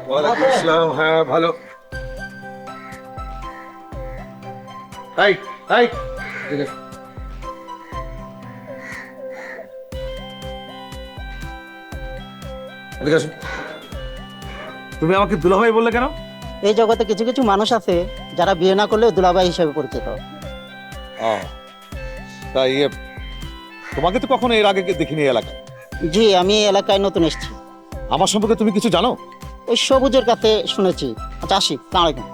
ওয়ালাইকুম আসসালাম। হ্যাঁ ভালো। এই এই এদিকে এসো। এদিকে এসো। তুমি আমাকে দুলাভাই বললে কেন? এই জগতে কিছু কিছু মানুষ আছে যারা বিয়ে না করলেও দুলাভাই হিসেবে পরিচিত। তাই তোমাকে তো কখনো এর আগে দেখিনি এই এলাকায়। জি, আমি এই এলাকায় নতুন এসেছি। আমার সম্পর্কে তুমি কিছু জানো? ওই সবুজের কাছে শুনেছি। আচ্ছা আসি, সালামালাইকুম।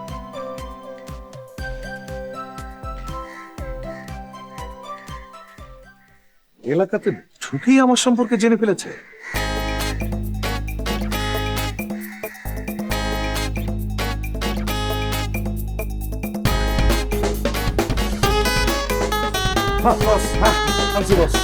এলাকাতে ঢুকেই আমার সম্পর্কে জেনে ফেলেছে। বস, আনছি বস।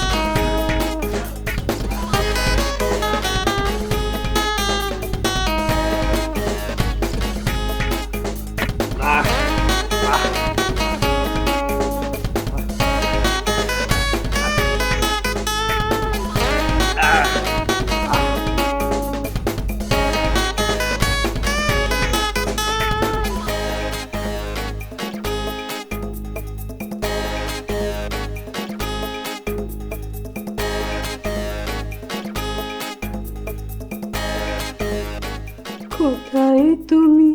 কোথায় তুমি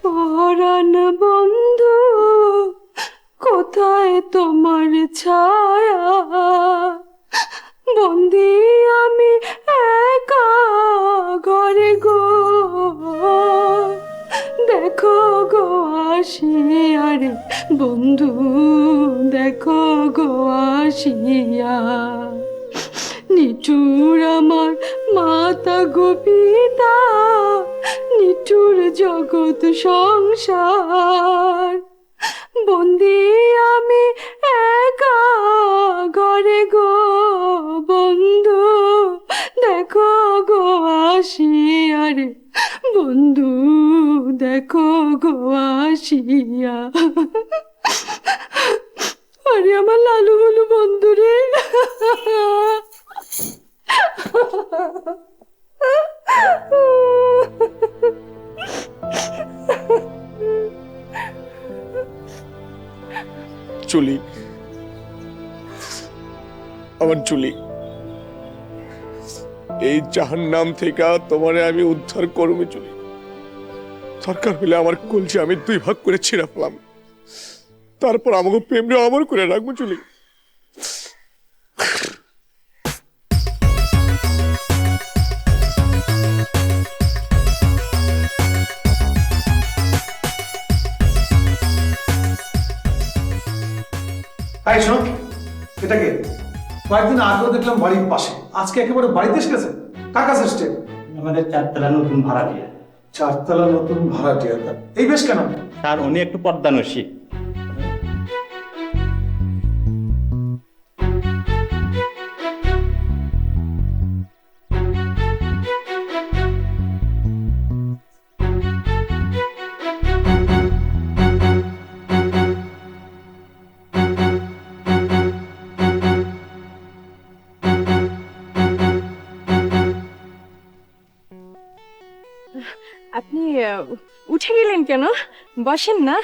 পরাণ বন্ধু, কোথায় তোমার ছায়া, বন্দি আমি একা ঘরে গো, দেখো গো আসিয়া রে বন্ধু, দেখো গো আসিয়া, নিঠুর আমার মাতা গো পিতা, নিঠুর জগৎ সংসার, বন্দি আমি একা ঘরে গো, বন্ধু দেখো গো আসিয়া রে বন্ধু, দেখো গো আসিয়া। আরে আমার লালু বলু বন্ধু রে। চুলি, আমার চুলি, এই জাহান্নাম থেকে তোমারে আমি উদ্ধার করবো চুলি। দরকার হলে আমার কলসি আমি 2 ভাগ করে ছিঁড়া ফেলাম, তারপর আমাকে প্রেমরে অমর করে রাখবো চুলি। এই শোনো, এটা কে? কয়েকদিন আগেও দেখলাম বাড়ির পাশে, আজকে একেবারে বাড়িতে এসে গেছে। কার কাছে এসছে? আমাদের 4 তলা নতুন ভাড়াটিয়া। 4 তলা নতুন ভাড়াটিয়া। এই বেশ কেন? স্যার উনি একটু পদ্মানসী। আপনি উঠে গেলেন কেন? বসেন না।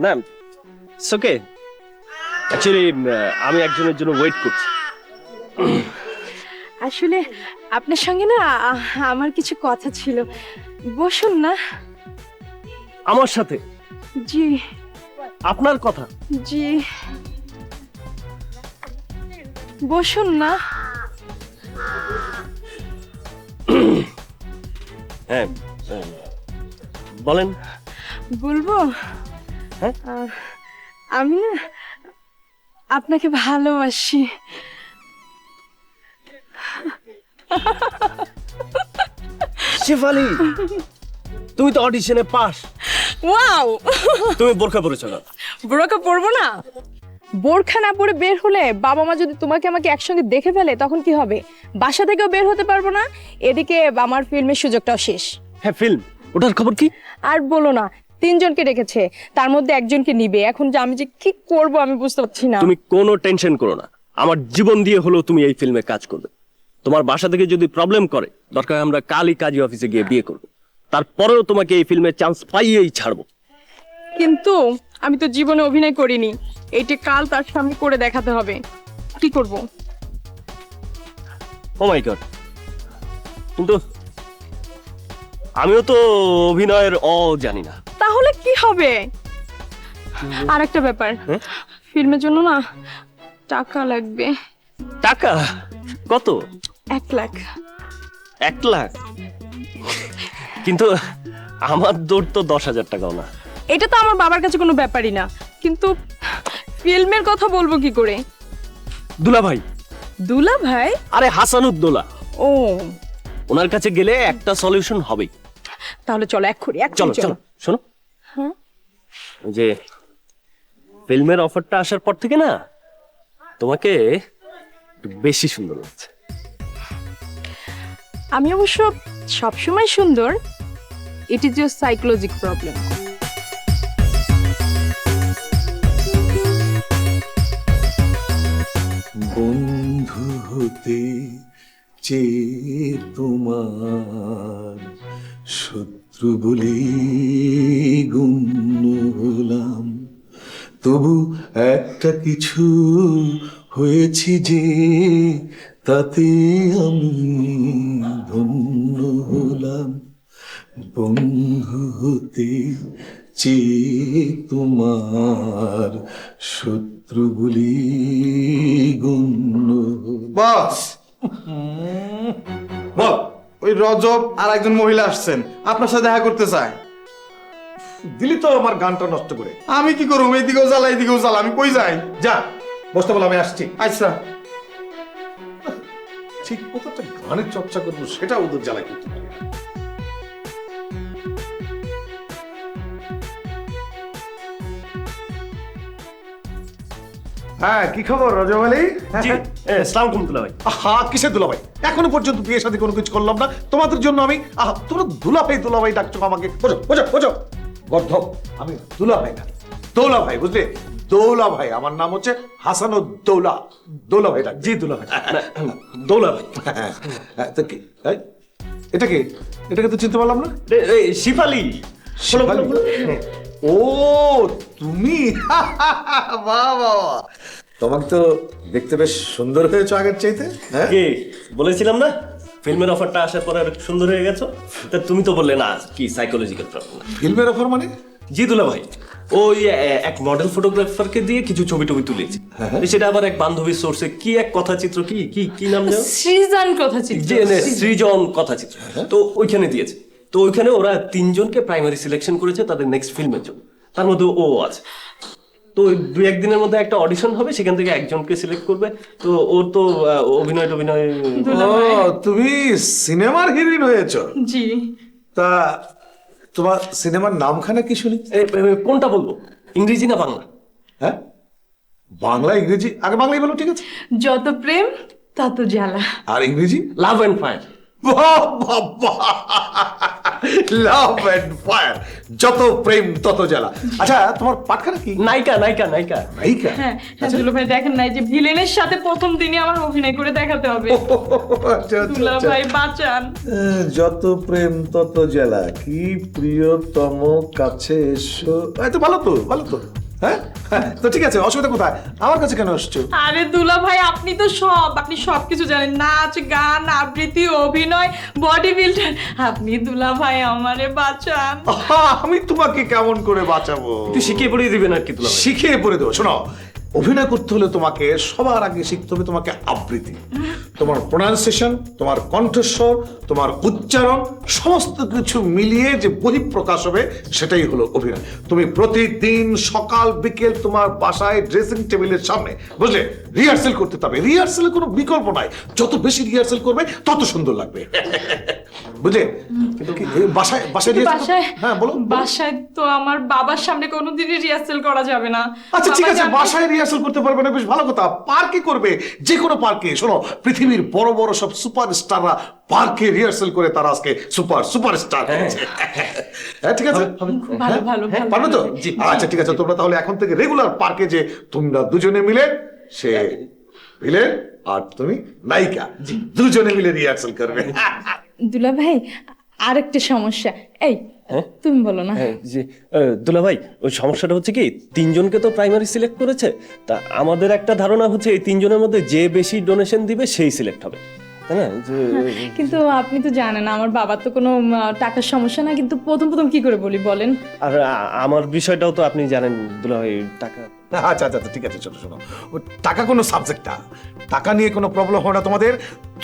না, ওকে। অ্যাকচুয়ালি আমি একজনের জন্য ওয়েট করছি। আসলে আপনার সঙ্গে না আমার কিছু কথা ছিল। বসুন না। আমার সাথে জি আপনার কথা? জি, বসুন না। হ্যাঁ, বলেন। বলবো? হ্যাঁ? আমি না আপনাকে ভালোবাসি। শেফালি, তুমি তো অডিশনে পাস। ওয়াও! তুমি বোরকা পরেছো না? বোরকা পরবো না? বোরখা না পরে বের হলে বাবা মা যদি তোমাকে আমাকে একসঙ্গে দেখে ফেলে তখন কি হবে? বাসা থেকেও বের হতে পারবো না, এদিকে আমার ফিল্মের সুযোগটাও শেষ। হ্যাঁ, ফিল্ম, ওটার খবর কি? আর বলো না, 3 জনকে ডেকেছে, তার মধ্যে একজনকে নিবে। এখন যে আমি যে কি করব আমি বুঝতে পারছি না। তুমি কোনো টেনশন করো না, আমার জীবন দিয়ে হলেও তুমি এই ফিল্মে কাজ করবে। তোমার বাসা থেকে যদি প্রবলেম করে, দরকার হয় আমরা কালই কাজী অফিসে গিয়ে বিয়ে করব, তারপরেও তোমাকে এই ফিল্মে চান্স পাইয়েই ছাড়বো। কিন্তু আমি তো জীবনে অভিনয় করিনি, এইটা কাল তার সামনে করে দেখাতে হবে। কি করব? ও মাই গড, কিন্তু আমিও তো অভিনয়ের জানি না। তাহলে কি হবে? আর একটা ব্যাপার, ফিল্মের জন্য না টাকা লাগবে। টাকা কত? 1 লাখ। 1 লাখ? কিন্তু আমার দৌড় তো 10,000 টাকাও না। এটা তো আমার বাবার কাছে কোনো ব্যাপারই না, কিন্তু ফিল্মের কথা বলবো কি করে? দুলা ভাই, দুলা ভাই? আরে হাসানুদ্দোলা, ও, ওনার কাছে গেলে একটা সলিউশন হবেই। তাহলে চলো এক্ষুনি চলো চলো, শোনো, ওই যে ফিল্মের অফারটা আসার পর থেকে না তোমাকে একটু বেশি সুন্দর লাগছে। আমি অবশ্য সবসময় সুন্দর, ইট ইজ ইউর সাইকোলজিক প্রবলেম। বন্ধু হতে চেয়ে তোমার শত্রু বলে গণ্য হলাম, তবু একটা কিছু হয়েছি যে তাতে আমি ধন্য হলাম। বন্ধু হতে চেয়ে তোমার শত্রু বলি গণ্য। বস বল, ওই রজব আর একজন মহিলা আসছেন, আপনার সাথে দেখা করতে চায়। দিলি তো আমার গানটা নষ্ট করে। আমি কি করবো? এইদিকেও জ্বালা এইদিকেও জ্বালা, আমি কই যাই? যা বসতে বলে, আমি আসছি। আচ্ছা, ঠিক মতো একটা গানের চর্চা করবো, সেটা ওদের জ্বালায় করতে পারি না। হ্যাঁ, কি খবর রজব আলী? জি, আসসালামু আলাইকুম দুলা ভাই। আহা, কিসের দুলাভাই? এখনো পর্যন্ত বিয়ের সাথে কোনো কিছু করলাম না তোমাদের জন্য আমি। আহা, তোমরা দুলাভাই ডাকছো আমাকে। বোঝো বোঝো বোঝো, গর্ধব, আমি দুলাভাই না, দৌলা ভাই, বুঝলে? দৌলা ভাই, আমার নাম হচ্ছে হাসানুদ্দৌলা। দৌলা ভাই ডাক। জি দুলা ভাই, দৌলা ভাই। তো কি এই, এটা কি? এটাকে তো চিনতে পারলাম না। শিফালি। শিফালি? ও তুমি, বাহ বাহ, তোমাকে তো দেখতে বেশ সুন্দর হয়েছে আগের চাইতে। হ্যাঁ, কে বলেছিলাম না ফিল্মের অফারটা আসার পরে আর সুন্দর হয়ে গেছো? তা তুমি তো বললে না কি সাইকোলজিক্যাল প্রবলেম। ফিল্মের অফার মানে? জি দুলা ভাই, ওই এক মডেল ফটোগ্রাফারকে দিয়ে কিছু ছবি টবি তুলেছি, সেটা আবার এক বান্ধবীর সোর্সে কি এক কথাচিত্র, কি কি কি নাম জানো? সৃজন কথাচিত্র। সৃজন কথাচিত্র, তো ওইখানে দিয়েছে। তো ওইখানে ওরা 3 জনকে প্রাইমারি সিলেকশন করেছে তাদের নেক্সট ফিল্মের জন্য, তার মধ্যে ও আছে। তো 2-1 দিনের মধ্যে একটা অডিশন হবে, সেখান থেকে একজনকে সিলেক্ট করবে। তো ওর তো অভিনয় ও, তুমি সিনেমার হিরোইন হয়েছো? জি। তা তোমার সিনেমার নামখানা কি শুনি? কোনটা বলবো, ইংরেজি না বাংলা? হ্যাঁ, বাংলা ইংরেজি? আগে বাংলাই বলো, ঠিক আছে। যত প্রেম তত জ্বালা। আর ইংরেজি? Love and fire. Love and fire, যত প্রেম তত জ্বালা। আচ্ছা, তোমার পাটখানা কি? নায়িকা নায়িকা নায়িকা নায়িকা? হ্যাঁ, দুলা ভাই দেখেন নাই যে ভিলেনের সাথে প্রথম দিনই আমার অভিনয় করে দেখাতে হবে। আচ্ছা, আচ্ছা, দুলা আচ্ছা। ভাই বাঁচান। যত প্রেম তত জ্বালা, কি প্রিয়তম কাছে এসো। এই তো ভালো তো, ভালো তো। হ্যাঁ হ্যাঁ, তো ঠিক আছে, অসুবিধা কোথায়? আমার কাছে কেন আসছো? আরে দুলা ভাই, আপনি তো আপনি সবকিছু জানেন, নাচ গান আবৃত্তি অভিনয় বডি বিল্ডার। আপনি দুলা ভাই আমারে বাঁচান। আহা, আমি তোমাকে কেমন করে বাঁচাবো? তুই শিখিয়ে পড়িয়ে দিবেন আর কি দুলা ভাই? শিখিয়ে পড়ে দেবো। শোনো, অভিনয় করতে হলে তোমাকে সবার আগে শিখতে হবে তোমাকে আবৃত্তি। তোমার প্রোনাউন্সিয়েশন, তোমার কণ্ঠস্বর, তোমার উচ্চারণ, সমস্ত কিছু মিলিয়ে যে বহিঃপ্রকাশ হবে সেটাই হলো অভিনয়। তুমি প্রতিদিন সকাল বিকেল তোমার বাসায় ড্রেসিং টেবিলের সামনে বুঝলে রিহার্সেল করতে হবে। রিহার্সেলের কোনো বিকল্প নাই, যত বেশি রিহার্সেল করবে তত সুন্দর লাগবে। বুঝলে? কিন্তু বাসায় বাসায় কিন্তু rehearsal বাসায়, হ্যাঁ বলো। বাসায় তো আমার বাবার সামনে কোনোদিনই রিহার্সেল করা যাবে না। আচ্ছা ঠিক বাবা আছে, জানলে- বাসায় রিহার্সাল করতে পারবে না, বেশ ভালো কথা। পার্কে করবে, যে কোনো পার্কে। শোনো, পৃথিবীর বড় বড় সব সুপারস্টাররা পার্কে রিহার্সাল করে তারা আজকে সুপারস্টার হয়েছে। হ্যাঁ ঠিক আছে, ভালো ভালো হ্যাঁ, ভালো। পারবে তো? আচ্ছা ঠিক আছে, তোমরা তাহলে এখন থেকে রেগুলার পার্কে যে তোমরা দুজনে মিলে সে ভিলেন আর তুমি নায়িকা। দুজনে মিলে রিহার্সাল করবে। দুলা ভাই আরেকটা সমস্যা, এই তুমি বলো না। হ্যাঁ জি দুলা ভাই, ওই সমস্যাটা হচ্ছে কি, তিনজনকে তো প্রাইমারি সিলেক্ট করেছে, তা আমাদের একটা ধারণা হচ্ছে এই তিনজনের মধ্যে যে বেশি ডোনেশন দিবে সেই সিলেক্ট হবে, তাই না? কিন্তু আপনি তো জানেন আমার বাবার তো কোনো টাকার সমস্যা না, কিন্তু প্রথম প্রথম কি করে বলি বলেন? আর আমার বিষয়টাও তো আপনি জানেন দুলা ভাই, টাকা। আচ্ছা আচ্ছা আচ্ছা, ঠিক আছে, চলো শোনো, টাকা কোনো সাবজেক্ট না, টাকা নিয়ে কোনো প্রবলেম হয় না তোমাদের।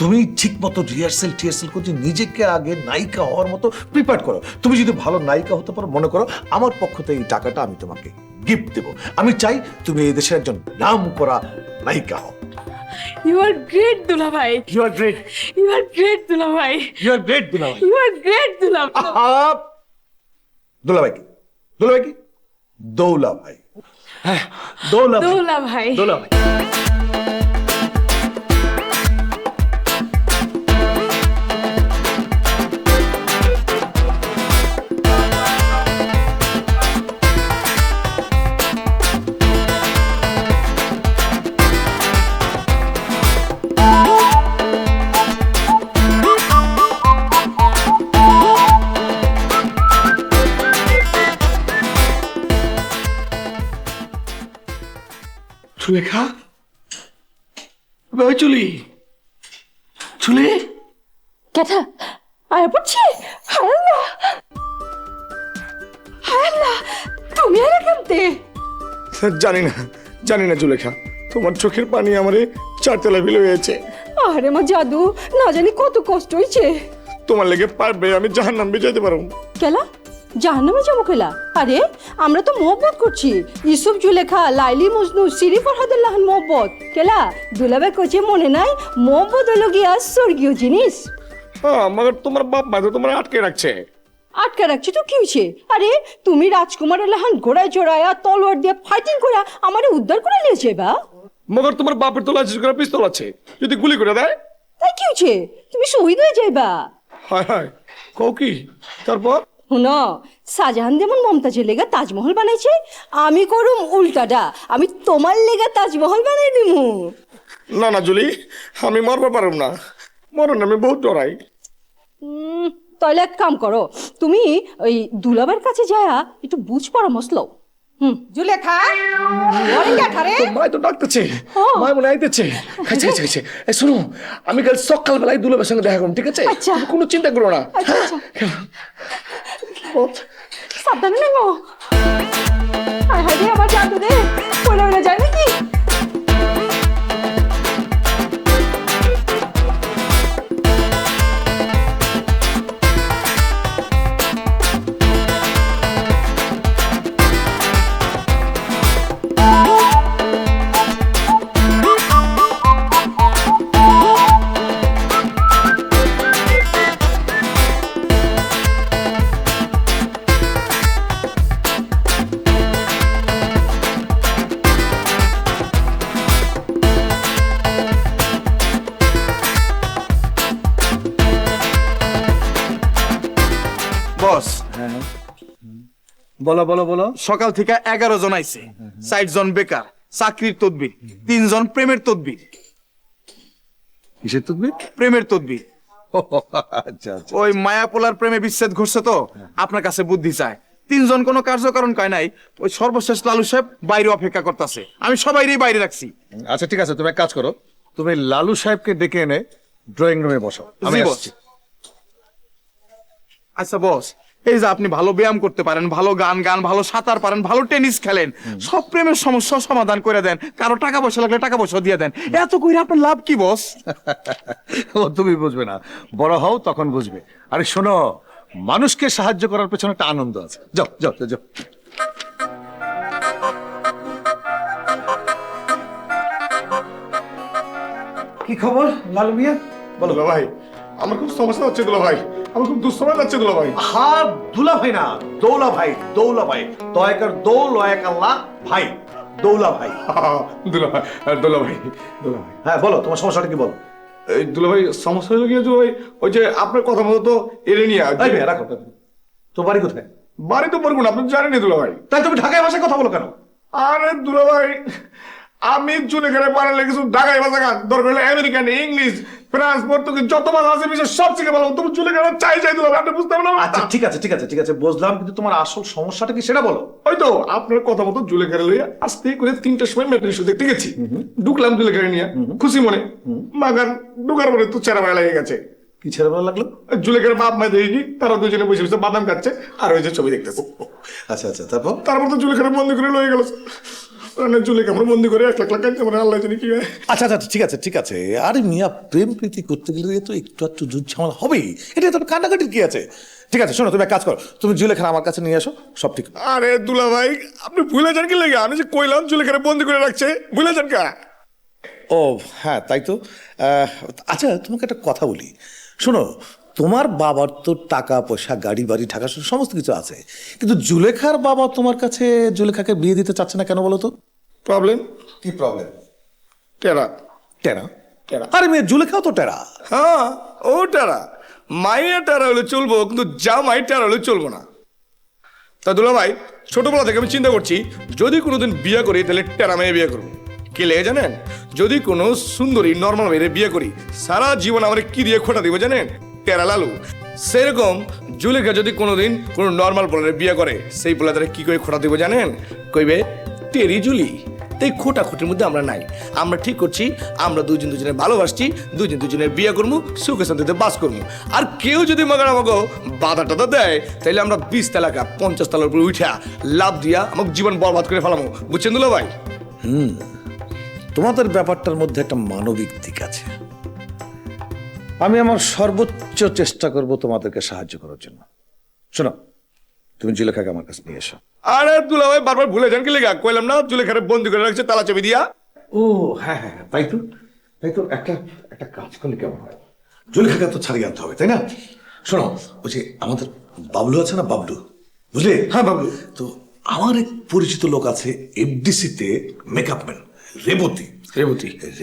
তুমি ঠিক মতো রিহার্সেল করছো, নিজেকে আগে নায়িকা হওয়ার মতো প্রিপেয়ার করো। তুমি যদি ভালো নায়িকা হতে পারো, মনে করো আমার পক্ষ থেকে এই টাকাটা আমি তোমাকে গিফট দেবো। আমি চাই তুমি এই দেশের একজন নাম করা নায়িকা হও। ইউ আর গ্রেট দুলা ভাই, you are great, you are great দুলা ভাই, ইউ আর গ্রেট দুলাভাই। ইউ আর গ্রেট দুলা দুলাভাই কি? দুলাভাই কি? দৌলা ভাই। দৌলা ভাই। দুলা ভাই। দৌলা ভাই। সুলেখা, ওই চুলি চুলি কেটা আয় পড়ছে, হাল্লা হাল্লা, তুমি এর কেমতে? জানি না জুলেখা, তোমার চোখের পানি আমারে চারতলা বিলে হয়েছে। আরে মা জাদু, না জানি কত কষ্ট হইছে। তোমার লেগে পারবে আমি জাহান্নাম বেজাইতে পারো। কেলা জাহান্নামে যাবো কেলা? আরে আমরা তো মহব্বত করছি, ইউসুফ জুলেখা, লাইলি মজনু, সিরি ফরহাদুল্লাহন মহব্বত। কেলা দুলাভাই কোচে মনে নাই মহব্বত হলো গিয়া স্বর্গীয় জিনিস। হ্যাঁ, মগর তোমার বাপ মা তো তোমার আটকে রাখছে। আটকা রাখছি তো কি হয়েছে? আরে তুমি রাজকুমার লাহান ঘোড়ায় চড়ায়া তলোয়ার দিয়ে ফাইটিং করা আমারে উদ্ধার করে নিয়েছে বা। মগর তোমার বাপের তো লাইসেন্স করা পিস্তল আছে, যদি গুলি করে দেয় তাই কি হয়েছে? তুমি শহীদ হয়ে যাইবা। হায় হায়, কও কি? তারপর শুনো, শাহজাহান যেমন মমতাজের লেগা তাজমহল বানাইছে, আমি করুম উল্টাটা, আমি তোমার লেগা তাজমহল বানাই দিমু। না না জুলি, আমি মরবার পারব না, মরণ আমি বহুত ডরাই। তাহলে এক কাম করো, তুমি ওই দুলাবার কাছে যায়া একটু বুঝ পরামর্শ লও। জুলেখা, ওরে কাঠারে মাই তো ডাকতেছে, মাই মনে আইতেছে। খাইছে খাইছে খাইছে। এই শোনো, আমি কাল সকাল বেলায় দুলাবের সঙ্গে দেখা করব, ঠিক আছে? আচ্ছা। তুমি কোনো চিন্তা করো না। আচ্ছা আচ্ছা, সাবধানে নেমো। হায় হায় রে, আবার জাদু রে, পড়ে যায় নাকি? বস, বলো বলো বলো। সকাল থেকে 11 জন আইছে, 60 জন বেকার, চাকরির তদবির, 3 জন প্রেমের তদবির। কিসের তুমি? প্রেমের তদবির। আচ্ছা আচ্ছা। ওই মায়াপোলার প্রেমে বিচ্ছেদ ঘটছে তো, আপনার কাছে বুদ্ধি চায়। 3 জন কোনো কার্যকারণ কয় নাই, ওই সর্বশেষ লালু সাহেব বাইরে অপেক্ষা করতেছে, আমি সবাইরই বাইরে রাখছি। আচ্ছা ঠিক আছে, তুমি এক কাজ করো, তুমি লালু সাহেবকে ডেকে এনে ড্রয়িং রুমে বসাও, আমি জি, বস। আসছি। আচ্ছা বস, এই যে আপনি ভালো ব্যায়াম করতে পারেন, ভালো গান ভালো সাঁতার পারেন, ভালো টেনিস খেলেন, সব প্রেমের সমস্যা সমাধান করে দেন, কারো টাকা পয়সা লাগলে টাকা পয়সা দিয়ে দেন, এত কইরা আপনার লাভ কি বস? ও তুমি বুঝবে না, বড় হও তখন বুঝবে। আরে শোনো, মানুষকে সাহায্য করার পেছনে একটা আনন্দ আছে। যাও যাও যাও যাও। কি খবর লালু মিয়া? বলো ভাই, আমার খুব সমস্যা হচ্ছে দুলা ভাই, আমার খুব দুঃসময় যাচ্ছে দুলা ভাই। হ্যাঁ দুলা ভাই না, দৌলা ভাই। দৌলা ভাই, তয়কার দৌল লয়ক আল্লাহ ভাই, দৌলা ভাই। দুলা ভাই, দুলা ভাই, দুলা ভাই, হ্যাঁ বলো, তোমার সমস্যাটা কি বলো? এই দুলা ভাই সমস্যা হলো কি দুলা ভাই, ওই যে আপনার কথা মতো তো এড়ে নিয়ে এই মেয়ে, রাখো। তো বাড়ি কোথায়? বাড়ি তো পারবো না, আপনি জানেন দুলা ভাই। তাই তুমি ঢাকায় ভাষায় কথা বলো কেন? আরে দুলা ভাই, আমি জুলেখারে পারালে কিছু ঢাকায় ভাষা গান দরকার হলে আমেরিকান, ইংলিশ, ফ্রান্স, পর্তুগিজ যত ভাষা আছে বিশ্বের সব শিখে ভালো। তুমি জুলেখারে চাই দিলাম, আপনি বুঝতে পারলাম। আচ্ছা ঠিক আছে বুঝলাম, কিন্তু তোমার আসল সমস্যাটা কি সেটা বলো। ওই তো আপনার কথা মতো জুলেখারে লইয়া আস্তে করে 3টার সময় মেট্রিক শো দেখতে গেছি। ঢুকলাম জুলেখারে নিয়ে খুশি মনে, মাগান ঢুকার পরে তো চেরা বেলা লেগে গেছে। কি ছেড়ে ভালো লাগলো? জুলেখার বাপ মা দেখি তারা দুজনে বসে বসে বাদাম খাচ্ছে আর ওই যে ছবি দেখতেছে। আচ্ছা তারপর? তারপর তো জুলেখারে বন্দি করে লয়ে গেল। জুলেখা আমরা বন্দি করে 1 লাখ লাখ কাটছে, মানে আল্লাহ জানি কি হয়। আচ্ছা ঠিক আছে। আরে মিয়া, প্রেম প্রীতি করতে গেলে তো একটু যুদ্ধ ঝামেলা হবেই, এটা তো কান্নাকাটির কি আছে? ঠিক আছে শোনো, তুমি এক কাজ করো, তুমি জুলেখা আমার কাছে নিয়ে আসো, সব ঠিক। আরে দুলা ভাই, আপনি ভুলে যান কি লেগে? আমি যে কইলাম জুলেখারে বন্দি করে রাখছে, ভুলে যান কা? ও হ্যাঁ, তাই তো। আচ্ছা তোমাকে একটা কথা বলি, শোনো, তোমার বাবার তো টাকা পয়সা, গাড়ি বাড়ি, ঢাকা শহর সমস্ত কিছু আছে, কিন্তু জুলেখার বাবা তোমার কাছে জুলেখাকে বিয়ে দিতে চাচ্ছে না কেন বলো তো? প্রবলেম কি প্রবলেম? টেরা। টেরা? আরে মেয়ে, জুলেখাও তো টেরা। হ্যাঁ, ও টেরা। মাইয়া টেরা হলে চলবো, কিন্তু জামাই টেরা হলে চলবো না। তা দুলা ভাই, ছোটবেলা থেকে আমি চিন্তা করছি, যদি কোনোদিন বিয়ে করি তাহলে টেরা মেয়ে বিয়ে করবো। কি লেগে জানেন? যদি কোনো সুন্দরী নর্মাল মেয়ে বিয়ে করি, সারা জীবন আমার কি দিয়ে খোটা দিব জানেন? টেরা লালু। সেরকম জুলেখা যদি কোনোদিন কোনো নর্মাল পোলারে বিয়ে করে, সেই পোলাদের কি করে খোটা দিব জানেন? কইবে টেরি জুলি। তাই খোটাখুটির মধ্যে আমরা নাই। আমরা ঠিক করছি, আমরা দুজনে ভালোবাসছি, দুজনের বিয়ে করবো, সুখে শান্তিতে বাস করবো। আর কেউ যদি মাগার আমাকে বাধা টাধা দেয়, তাইলে আমরা 20 তালাকা 50 তালার উপরে উঠা লাভ দিয়া আমাকে জীবন বরবাদ করে ফেলামো। বুঝছেন দুলা ভাই? তোমাদের ব্যাপারটার মধ্যে একটা মানবিক দিক আছে। আমি আমার সর্বোচ্চ চেষ্টা করব তোমাদেরকে সাহায্য করার জন্য। শোনো, তুমি জুলেখাকে আমার কাছে নিয়ে এসো। আরে দুলা ভাই, বারবার ভুলে যান কি লেগা? কইলাম না জুলেখারে বন্দি করে রাখছে তালা চাবি দিয়া। ও হ্যাঁ, তাই তো একটা কাজ করলে কেমন হয়? জুলেখাকে তো ছাড়িয়ে আনতে হবে, তাই না? শোনো, ওই যে আমাদের বাবলু আছে না, বাবলু, বুঝলে? হ্যাঁ বাবলু। তো আমার এক পরিচিত লোক আছে এফডিসিতে, মেকআপ ম্যান,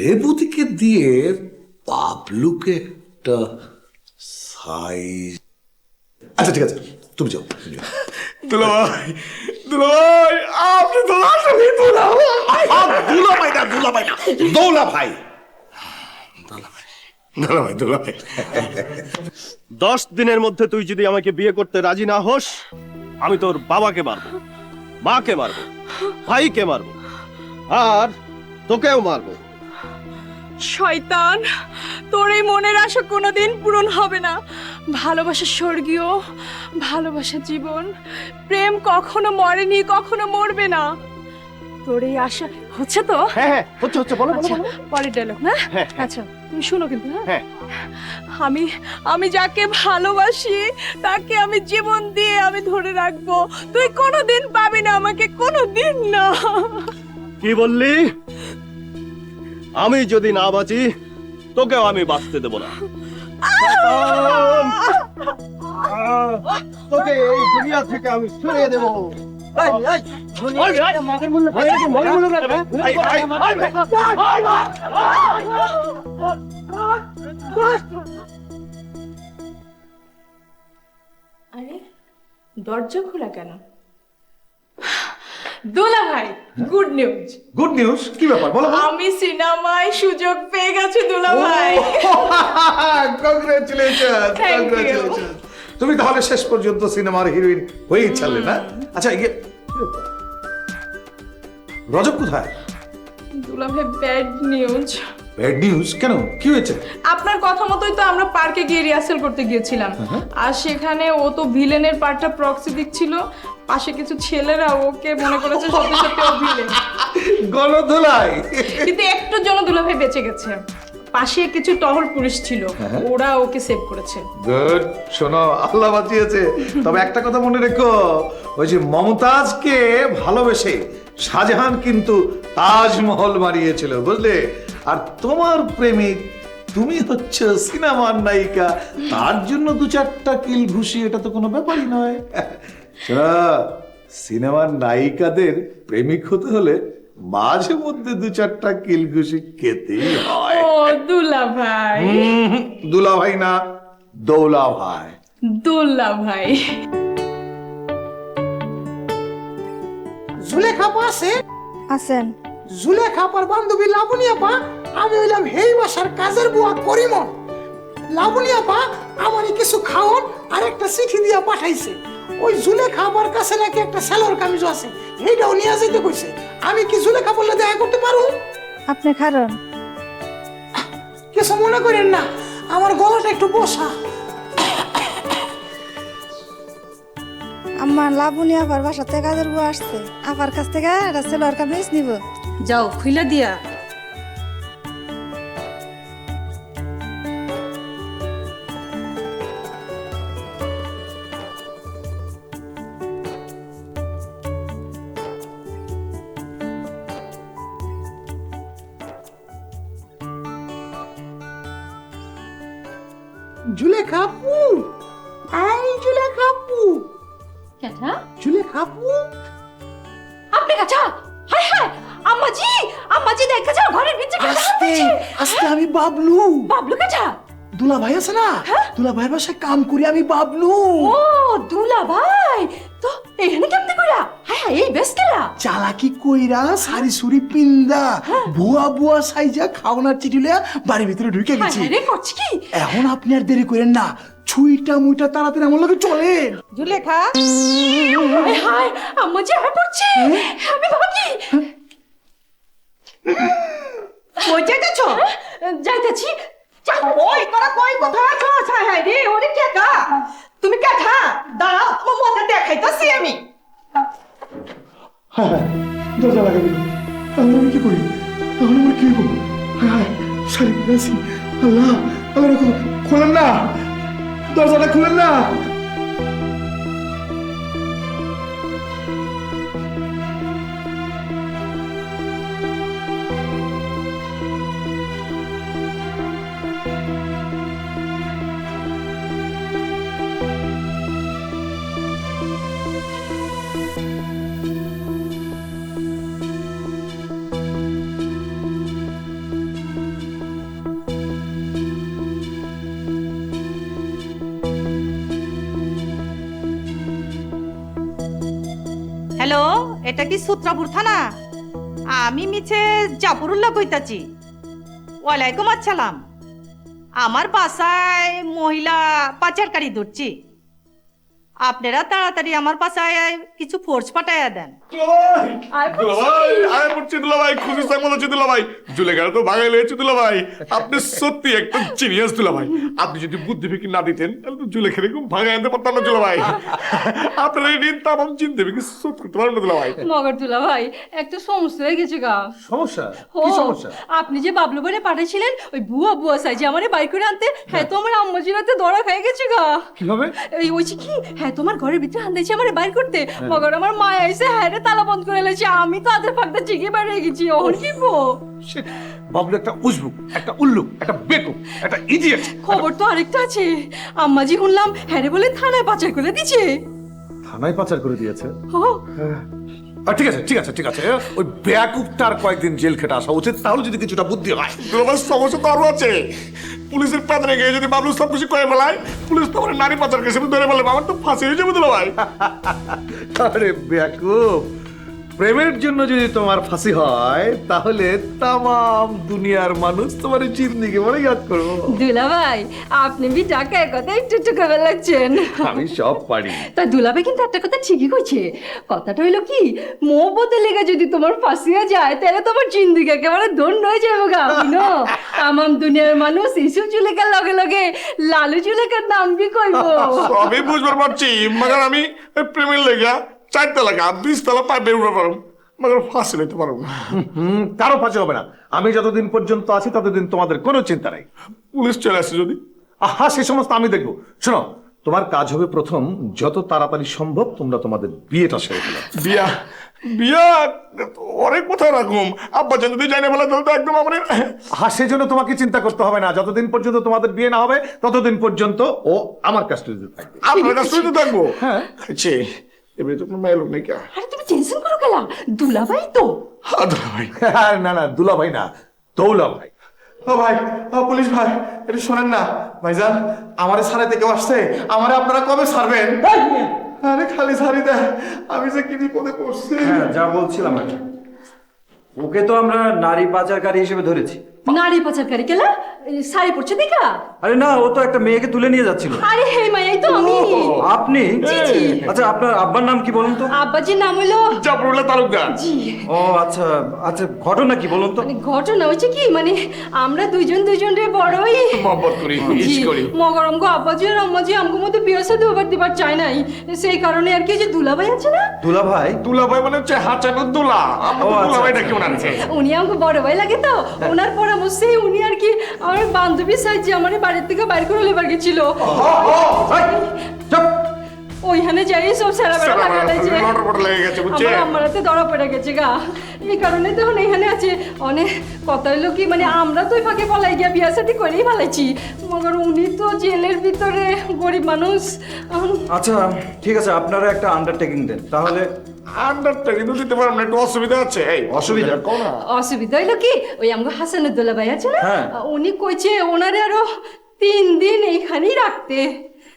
রেবতীকে দিয়ে বাবলুকে একটা সাইজ। আচ্ছা ঠিক আছে, তুমি যাও। দুলা ভাই, আপনি তো আসলে দুলা ভাই। 10 দিনের মধ্যে তুই যদি আমাকে বিয়ে করতে রাজি না হোস, আমি তোর বাবাকে মারবো, মাকে মারবো, ভাইকে মারবো, আর তোকেও মারবো। শয়তান, তোর এই মনের আশা কোনোদিন পূরণ হবে না। ভালোবাসা স্বর্গীয়, ভালোবাসা জীবন, প্রেম কখনো মরেনি, কখনো মরবে না। তোর এই আশা হচ্ছে তো? হ্যাঁ, হচ্ছে, বলো। আচ্ছা, পরের ডায়লগ না? আচ্ছা তুমি শুনো কিন্তু। হ্যাঁ, আমি যাকে ভালোবাসি তাকে আমি জীবন দিয়ে আমি ধরে রাখবো। তুই কোনোদিন পাবি না আমাকে, কোনোদিন না। কি বললি? আমি যদি না বাঁচি, তোকেও আমি বাঁচতে দেব না। তোকে এই দুনিয়া থেকে আমি সরিয়ে দেব। আরে দরজা খোলা কেন? দোলা ভাই, গুড নিউজ। Good news? কি ব্যাপার বলো? আমি সিনেমায় সুযোগ পেয়ে গেছি দোলা ভাই। কংগ্রেচুলেশন। তুমি তাহলে শেষ পর্যন্ত সিনেমার হিরোইন হয়েই ছাড়লে না? আচ্ছা, রজব কোথায়? দোলা ভাই, ব্যাড নিউজ। ব্যাড নিউজ কেন? কি হয়েছে? আপনার কথা মতোই তো আমরা পার্কে গিয়ে রিহার্সাল করতে গিয়েছিলাম, আর সেখানে ও তো ভিলেনের পার্টটা প্রক্সি দিচ্ছিল। পাশে কিছু ছেলেরা ওকে মনে করেছে সত্যি সত্যি ও ভিলেন। গণধোলাই। কিন্তু একটুর জন্য দুলা ভাই বেঁচে গেছে। পাশে কিছু টহল পুলিশ ছিল, ওরা ওকে সেভ করেছে। গুড। শোনো, আল্লাহ বাঁচিয়েছে। তবে একটা কথা মনে রেখো, ওই যে মমতাজকে ভালোবেসে শাহজাহান কিন্তু তাজমহল বানিয়েছিল, বুঝলে? আর তোমার প্রেমিক তুমি হচ্ছে সিনেমার নায়িকা, তার জন্য 2-4টা কিল ঘুষি, এটা তো কোনো ব্যাপারই নয়। সিনেমার নায়িকাদের প্রেমিক হতে হলে মাঝে মধ্যে 2-4টা কিল ঘুষি খেতেই হয়। ও দুলা ভাই। দুলা ভাই না, দৌলা ভাই। দোলা ভাই। জুলেখা আছে? আছেন? জুলেখা আপার বান্ধবী লাবণী আপা, আমি হইলাম হেই বাসার কাজের বুয়া করিমন। লাবণী আপা আমারই কিছু খাওয়ান আর একটা চিঠি দিয়া পাঠাইছে। ওই জুলেখা আপার কাছে নাকি একটা সেলোর কামিজ আছে, এইটাও নিয়ে যেতে কইছে। আমি কি জুলেখা বললে দেখা করতে পারবো? আপনি কারণ কিছু মনে করেন না, আমার গলাটা একটু বসা। আমার লাবণী আবার বাসা থেকে কাজের বউ আসছে, আবার কাছ থেকে একটা সেলোয়ার কামিজ নিব। যাও খুইলা দিয়া। জুলেখা আপু, আই জুলেখা আপু, কেটা জুলেখা আপু। আপনি কাছা? হায় হায় আম্মাজি, আম্মাজি দেখা যাও ঘরের ভিতরে কাটা আস্তে আস্তে, আমি বাবলু। বাবলু কাছা? দুলা ভাই আছে না, দুলা ভাইয়ের বাসায় কাম করি আমি, বাবলু। ও দুলা ভাই, তো এখানে কেমনে কইরা? হায় হায় এই বেশ কেলা চালাকি কইরা সারি সুরি পিন্দা বুয়া বুয়া সাইজা খাওনার চিঠি লইয়া বাড়ির ভিতরে ঢুকে গেছি। রে করছি কি? এখন আপনি আর দেরি করেন না, ছুইটা মুইটা তাড়াতাড়ি আমার লগে চলেন। জুলেখা, হায় হায় আম্মাজি আর পড়ছে, আমি ভাগি। কই যাইতেছো? যাইতাছি। ওই তোরা কই কোথায় আছো? হায় হায় রে, ওরে কেটা? তুমি কেটা? দাঁড়াও, তোমার মধ্যে দেখাইতাছি আমি। হ্যাঁ দরজা লাগাবি, তাহলে আমি কি করি? তাহলে আমার কি হবো? হ্যাঁ সারি আছি। আল্লাহ আল্লাহ রাখো, খোলেন না, দরজাটা খুলেন না। হ্যালো, এটা কি সূত্রাপুর থানা? আমি মিছে জাফরুল্লাহ কইতাছি। ওয়ালাইকুম আসসালাম। আমার বাসায় মহিলা পাচারকারী ধরছি। আপনারা তাড়াতাড়ি আমার বাসায় কিছু ফোর্স পাঠাইয়া দেন। খুশি সংবাদ হচ্ছে দুলাভাই, জুলেখাটা তো ভাগাই লেগেছে দুলাভাই। আপনি সত্যি একটা জিনিয়াস দুলাভাই। আপনি যদি বুদ্ধি ফিকির না দিতেন তাহলে তো জুলেখারে ভাগাই আনতে পারতাম না দুলাভাই। আপনার এই দিন তাম চিন্তা ফিকির শোধ করতে পারবেন না দুলাভাই। মগর দুলা ভাই একটা সমস্যা হয়ে গেছে গা। সমস্যা? ও, কি সমস্যা? আপনি যে বাবলু বলে পাঠাইছিলেন ওই বুয়া বুয়া সাইজে আমারে বাইক করে আনতে, হ্যাঁ তো আমার আম্মাজির হাতে ধরা খেয়ে গেছে গা। কিভাবে? এই ওইছি কি, হ্যাঁ তোমার ঘরের ভিতরে আনতেছি আমারে বাইর করতে, মগর আমার মা আইসে হ্যাঁ রে তালা বন্ধ করে লেছে, আমি তো আদের ফাঁকটা চিকে বেরিয়ে গেছি। ওর কি বো? Shit! বাবলু একটা উজবুক, একটা উল্লুক, একটা বেকুব, একটা ইডিয়েট। খবর তো আরেকটা আছে, আম্মাজি শুনলাম হ্যাঁ রে বলে থানায় পাচার করে দিছে। থানায় পাচার করে দিয়েছে? ও, ঠিক আছে ঠিক আছে ঠিক আছে, ওই বেয়াকুবটার কয়েকদিন জেল খেটে আসা উচিত, তাহলে যদি কিছুটা বুদ্ধি হয়। দুলাভাই সমস্যা তো আরো আছে। পুলিশের পাত্রে গিয়ে যদি বাবলু সব কিছু করে ফেলায়, পুলিশ তো আমার নারী পাচার কেসে ধরে ফেলে, আমার তো ফাঁসি হয়ে যাবে দুলাভাই। আরে বেয়াকুব, প্রেমের জন্য যদি তোমার ফাঁসি হয় তাহলে তামাম দুনিয়ার মানুষ তোমার জিন্দিগি মনে ইয়াদ করবো। দুলা ভাই আপনি বি টাকায় কথা একটু একটু করে লাগছেন। আমি সব পারি। তা দুলাভাই কিন্তু একটা কথা ঠিকই কইছে। কথাটা হইলো কি, মোহব্বতের লেগে যদি তোমার ফাঁসিয়া যায় তাহলে তোমার জিন্দিগি একেবারে ধন্য হয়ে যাবে গা। বুঝলো, তামাম দুনিয়ার মানুষ ইসু জুলেখার লগে লগে লালু জুলেখার নাম কি কইবো। সবই বুঝবার পারছি, মগর আমি প্রেমের লেগা 4 তলা 20 তলা পায়ে বের উঠে পারবো, মগর ফাঁসি লইতে পারবো না। কারো ফাঁসি হবে না। আমি যতদিন পর্যন্ত আছি ততদিন তোমাদের কোনো চিন্তা নাই। পুলিশ চলে আসে যদি? আহা, সে সমস্ত আমি দেখবো। শোনো, তোমার কাজ হবে প্রথম যত তাড়াতাড়ি সম্ভব তোমরা তোমাদের বিয়েটা সেরে ফেলো। বিয়া বিয়া অনেক কোথায় রাখুম, আব্বা যদি জানে বলে তাহলে তো একদম আমার। হ্যাঁ, সেজন্য তোমাকে চিন্তা করতে হবে না। যতদিন পর্যন্ত তোমাদের বিয়ে না হবে ততদিন পর্যন্ত ও আমার কাস্টডিতে থাকবে। আপনার কাছে তো থাকবো? হ্যাঁ। আচ্ছা, এবারে তো কোনো মেয়ে লোক নেই কে? আরে তুমি টেনশন করো কেলা, দুলাভাই তো। হ্যাঁ দুলাভাই। না না, দুলা ভাই না, দৌলা ভাই। ও ভাই, ও পুলিশ ভাই, একটু শোনেন না ভাইজান, আমারে ছাড়াইতে কেউ আসছে, আমারে আপনারা কবে ছাড়বেন? আরে খালি ছাড়ি দেয়, আমি যে কি বিপদে পড়ছি। হ্যাঁ যা বলছিলাম আর কি। ওকে তো আমরা নারী পাচারকারী হিসেবে ধরেছি। নারী পাচারকারী কেলা শাড়ি পরছে দেখা? আরে না, ও তো একটা মেয়েকে তুলে নিয়ে যাচ্ছিল। আরে হে মাই তো আমি। আপনি? আচ্ছা, আপনার আব্বার নাম কি বলুন তো? আব্বাজির নাম হলো জাফরুল্লাহ তালুকদার। জি। ও আচ্ছা আচ্ছা, ঘটনা কি বলুন তো? মানে ঘটনা হচ্ছে কি, মানে আমরা দুজনের বড়ই মহব্বত করি, ইস করি। মগরম গো আব্বাজি আর আম্মাজি আমগো মধ্যে বিয়ে সাথে ওভার দিবার চাই নাই, সেই কারণে আর কি যে দুলাভাই আছে না, দুলাভাই? দুলাভাই মানে হচ্ছে হাঁচানো দুলা। আমরা দুলাভাইটা কেমন আছে? উনি আমাকে বড় ভাই লাগে তো, ওনার পরামর্শে উনি আর কি আমার বান্ধবীর সাহায্যে আমার বাড়ির থেকে বাইর করে লেবার গেছিল। ওইখানে যাই সব সারা বেড়া লাগাইছে, আমার আম্মারাতে ধরা পড়ে গেছে গা। এই কারণে তখন এখানে আছে অনেক কথা হইলো কি, মানে আমরা তো ফাঁকে পলাই গিয়া বিয়া সাথে করেই ফেলাইছি, মগর উনি তো জেলের ভিতরে গরিব মানুষ। আচ্ছা ঠিক আছে, আপনারা একটা আন্ডারটেকিং দেন তাহলে। আন্ডারটেকিং তো দিতে পারলাম না, একটু অসুবিধা আছে। এই অসুবিধা কোন? অসুবিধা হইলো কি, ওই আমাকে হাসানুদ্দোল্লা ভাই আছে না, হ্যাঁ। উনি কইছে ওনারে আরো 3 দিন এইখানেই রাখতে।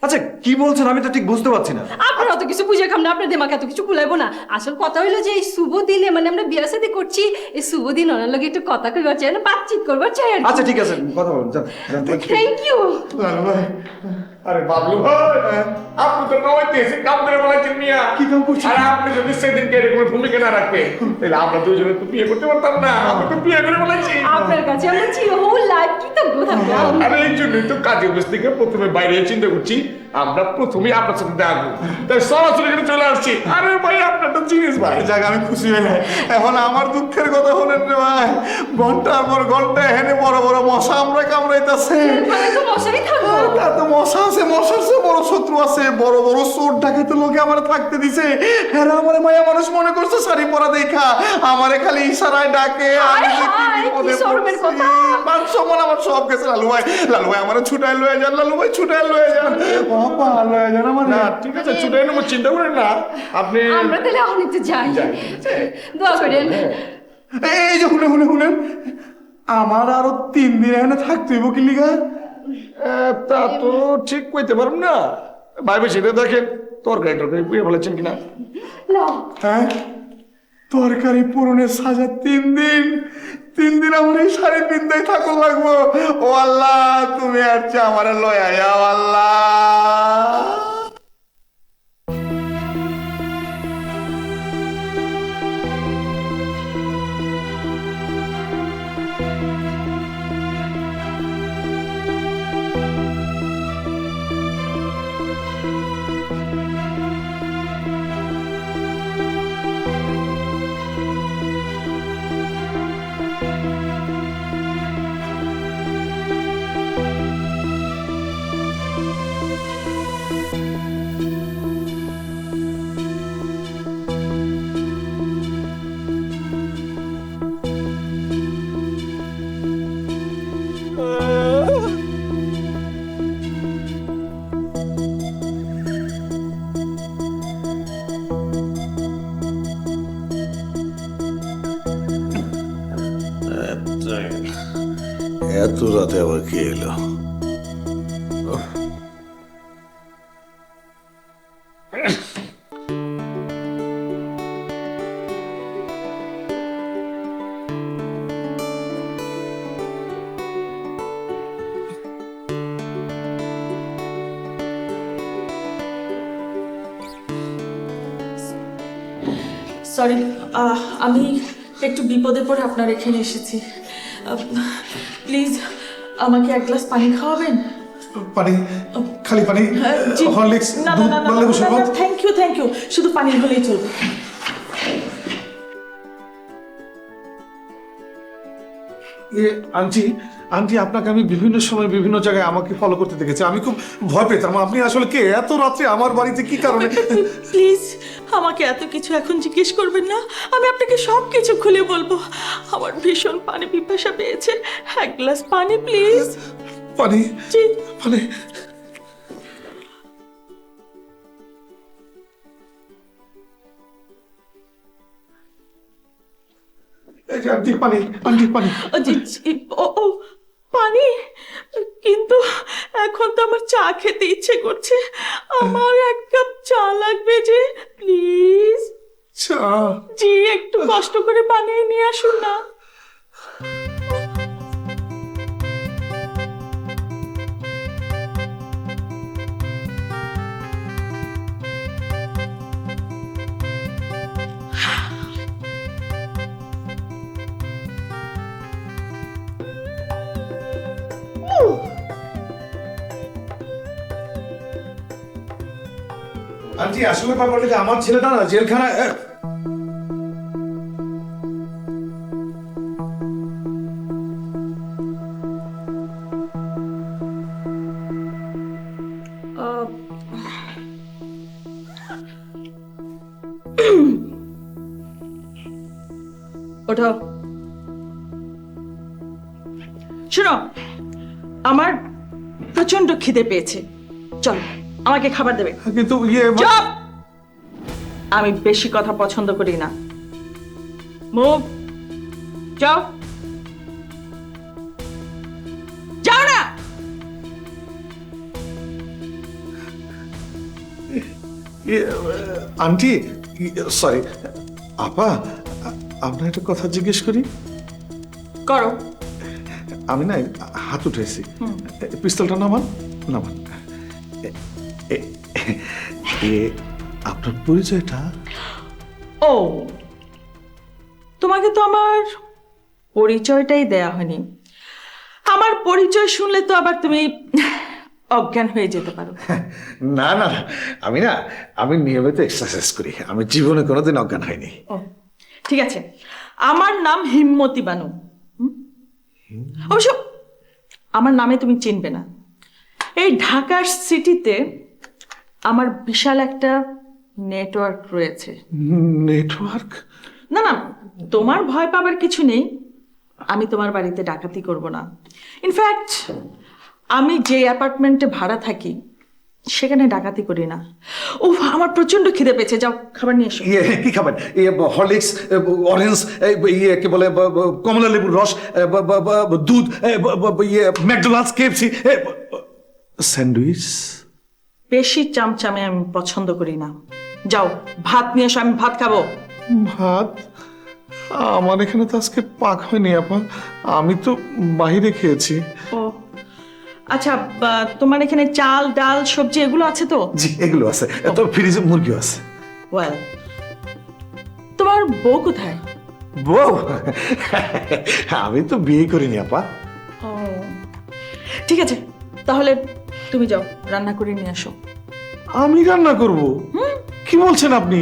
আচ্ছা কি বলছেন, আমি তো ঠিক বুঝতে পারছি না। আপনার অত কিছু বুঝে খাম না, আপনার দিমাগ এত কিছু কুলাইবো না। আসল কথা হইলো যে এই শুভ দিনে মানে আমরা বিয়ে শাদী করছি, এই শুভ দিন ওনার লগে একটু কথা কইবার চাই না, বাতচিত করবার চাই আর কি। আচ্ছা ঠিক আছে, কথা বলুন, যান। Thank you. আরে বাবলু ভাই, আপনি তো নয়তে এসে কাম করে বলাইছেন মিয়া। কি কাম করছেন? আরে আপনি যদি সেদিনকে এরকম ভূমিকা না রাখতেন তাহলে আমরা দুজনে তো বিয়ে করতে পারতাম না। আমরা তো বিয়ে করে বলাইছি। আপনার কাছে আমরা চিরহোল লাইফ কি তো থাকতাম। আরে এই জন্যই তো কাজে বসে থেকে প্রথমে বাইরে চিন্তা করছি আমরা প্রথমেই আপনার সাথে দেখবো, তাই সরাসরি এখানে চলে আসছি। আরে ভাই আপনার তো জিনিস ভাই জায়গা আমি খুশি হইলে। এখন আমার দুঃখের কথা শুনেন রে ভাই, ঘন্টার পর ঘন্টা এখানে বড় বড় মশা আমরা কামড়াইতেছে। মানে তো মশাই থাকবো। এত মশা আছে, মশার চেয়ে বড় শত্রু আছে, বড় বড় চোর ডাকাইতে লোকে আমার থাকতে দিছে। হ্যাঁ আমার মায়া মানুষ মনে করছে শাড়ি পরা দেখা, আমারে খালি ইশারায় ডাকে। আমি যে কি বিপদে পড়ছি, মান সম্মান আমার সব গেছে। লালু ভাই আমার ছুটাই লয়ে যান, লালু ভাই ছুটাই লয়ে যান, বাবা লয়ে যান আমার। না ঠিক আছে, ছুটে নেবো, চিন্তা করেন না আপনি। আমরা তাহলে এখন একটু যাই, দোয়া করেন। এই যে শুনেন আমার আরো 3 দিন এখানে থাকতে হইব কি লিগা? তা তো ঠিক কইতে পারব না ভাই, সেটা দেখেন তরকারি পুড়ে ফেলেছেন কিনা। হ্যাঁ, তরকারি পূরণের সাজা 3 দিন আমার এই শাড়ি পিন্দাই থাকো লাগবো। ও আল্লাহ, তুমি আর চা আমার লয়া যাও আল্লাহ। এত রাতে আবার কে এলো? সরি, আমি একটু বিপদে পড়ে আপনার এখানে এসেছি। প্লিজ আমাকে 1 গ্লাস পানি খাওয়াবেন? পানি? খালি পানি? হরলিক্স, দুধ, লেবু শরবত? থ্যাংক ইউ, শুধু পানি হলেই চলবে। আন্টি আপনাকে আমি বিভিন্ন সময় বিভিন্ন জায়গায় আমাকে ফলো করতে দেখেছি, আমি খুব ভয় পেতাম। আপনি আসলে কে? এত রাত্রে আমার বাড়িতে কি কারণে? প্লিজ আমাকে এত কিছু এখন জিজ্ঞেস করবেন না, আমি আপনাকে সব কিছু খুলে বলবো। আমার ভীষণ পানি পিপাসা পেয়েছে, 1 গ্লাস পানি প্লিজ। পানি? জি পানি। আন্টি পানি, আন্টি পানি। ও পানি, কিন্তু এখন তো আমার চা খেতে ইচ্ছে করছে, আমার 1 কাপ চা লাগবে যে, প্লিজ। চা? আচ্ছা জি একটু কষ্ট করে বানিয়ে নিয়ে আসুন না। আন্টি আসলে ব্যাপারটা যে আমার ছেলেটা না জেলখানায় ওঠো। শোনো, আমার প্রচন্ড খিদে পেয়েছে, চল আমাকে খাবার দেবে। কিন্তু ইয়ে চুপ! আমি বেশি কথা পছন্দ করি না। মুভ, যাও, যাও না। আন্টি সরি আপা আপনার একটা কথা জিজ্ঞেস করি করো। আমি না হাত উঠেছি পিস্তলটা নামান নামান আপনার পরিচয়টা ও, তোমাকে তো আমার পরিচয়টাই দেয়া হয়নি। আমার পরিচয় শুনলে তো আবার তুমি অজ্ঞান হয়ে যেতে পারো। না না না, আমি নিয়মিত এক্সারসাইজ করি, আমি জীবনে কোনোদিন অজ্ঞান হয়নি। ও ঠিক আছে, আমার নাম হিম্মতি বানু। অবশ্য আমার নামে তুমি চিনবে না। এই ঢাকার সিটিতে আমার বিশাল একটা নেটওয়ার্ক রয়েছে। নেটওয়ার্ক? না না, তোমার ভয় পাবার কিছু নেই। আমি তোমার বাড়িতে ডাকাতি করব না। ইনফ্যাক্ট আমি যে অ্যাপার্টমেন্টে ভাড়া থাকি সেখানে ডাকাতি করি না। ও আমার প্রচন্ড খিদে পেয়েছে, যাও খাবার নিয়ে এসো। ইয়ে কি খাবেন? ইয়ে হরলিক্স, অরেঞ্জ, ইয়ে কি বলে কমলা লেবুর রস, দুধ, ইয়ে ম্যাকডোনাল্ডস, কেএফসি, স্যান্ডউইচ। বেশি চামচামে আমি পছন্দ করি না। যাও ভাত নিয়ে এসো, আমি ভাত খাবো। ভাত? আমার এখানে তো আজকে পাক হয়নি আপা, আমি তো বাইরে খেয়েছি। ও আচ্ছা, তোমার এখানে চাল ডাল সবজি এগুলো আছে তো? জি এগুলো আছে, তো ফ্রিজে মুরগিও আছে। ওয়েল, তোমার বউ কোথায়? বউ? আমি তো বিয়ে করিনি আপা। ও ঠিক আছে, তাহলে তুমি যাও রান্না করে নিয়ে আসো। আমি রান্না করব? কি বলছেন আপনি?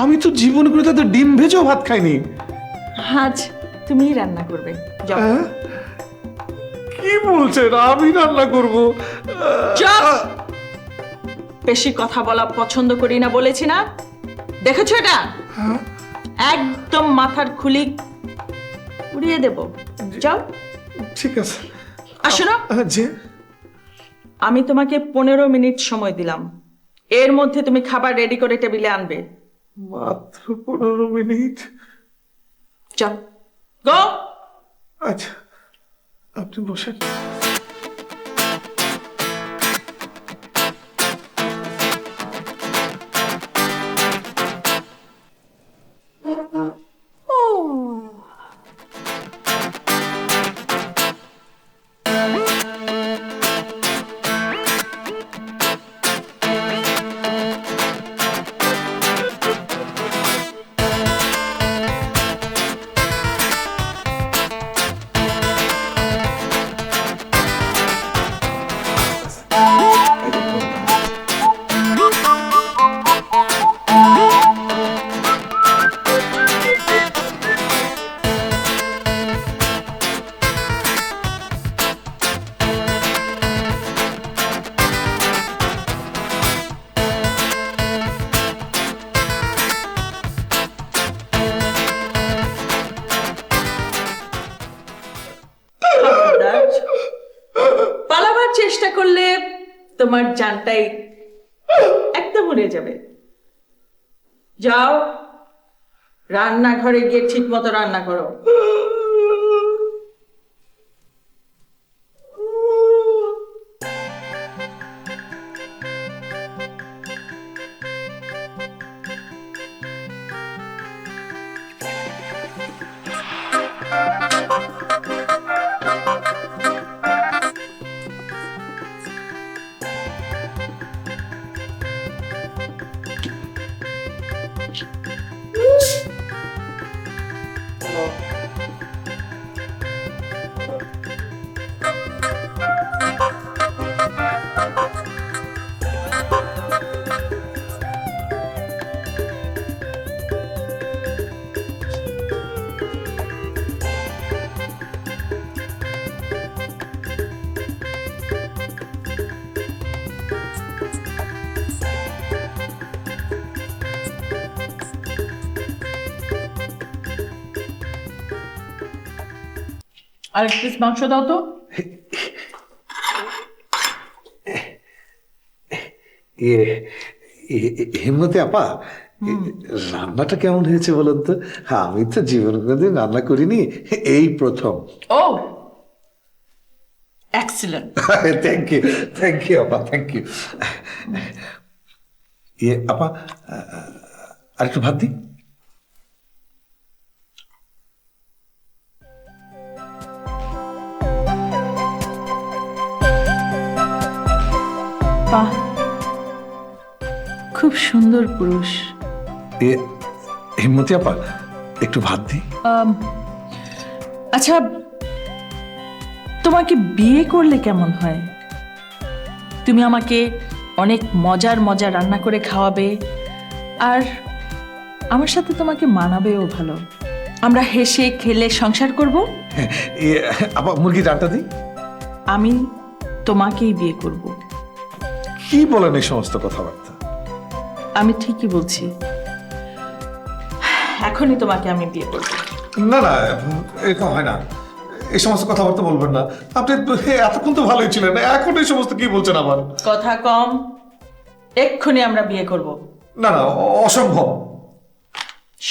আমি তো জীবন করে তাদের ডিম ভেজেও ভাত খাইনি। আজ তুমিই রান্না করবে, যাও। কি বলছেন? আমি রান্না করব? চুপ! বেশি কথা বলা পছন্দ করি না বলেছি না? দেখেছো এটা? একদম মাথার খুলি উড়িয়ে দেব। যাও। ঠিক আছে। আসো না। যে আমি তোমাকে 15 মিনিট সময় দিলাম, এর মধ্যে তুমি খাবার রেডি করে টেবিলে আনবে। মাত্র 15 মিনিট? যাও, গো। আচ্ছা আপনি বসেন। পালাবার চেষ্টা করলে তোমার জানটাই একদম উড়ে যাবে। যাও রান্নাঘরে গিয়ে ঠিক মতো রান্না করো। আর এক পিস মাংস দাও তো। হিম্মতি আপা, রান্নাটা কেমন হয়েছে বলুন তো? আমি তো জীবনে কোনোদিন রান্না করিনি, এই প্রথম। ও এক্সিলেন্ট। থ্যাংক ইউ আপা, থ্যাংক ইউ। আপা, আর একটু ভাত দিই। বাহ, খুব সুন্দর পুরুষ। হিম্মতি আপা, একটু ভাত দিই। আচ্ছা, তোমাকে বিয়ে করলে কেমন হয়? তুমি আমাকে অনেক মজার মজার রান্না করে খাওয়াবে, আর আমার সাথে তোমাকে মানাবেও ভালো। আমরা হেসে খেলে সংসার করব। আপা, মুরগি ডালটা দিই। আমি তোমাকেই বিয়ে করব। কি বলেন এই সমস্ত কথাবার্তা? আমি ঠিকই বলছি, এখনই তোমাকে আমি বিয়ে করব। না না, এরকম হয় না, এই সমস্ত কথাবার্তা বলবেন না। আপনি এতক্ষণ তো ভালোই ছিলেন, এখন এই সমস্ত কি বলছেন আবার? কথা কম, এক্ষুনি আমরা বিয়ে করব। না না, অসম্ভব।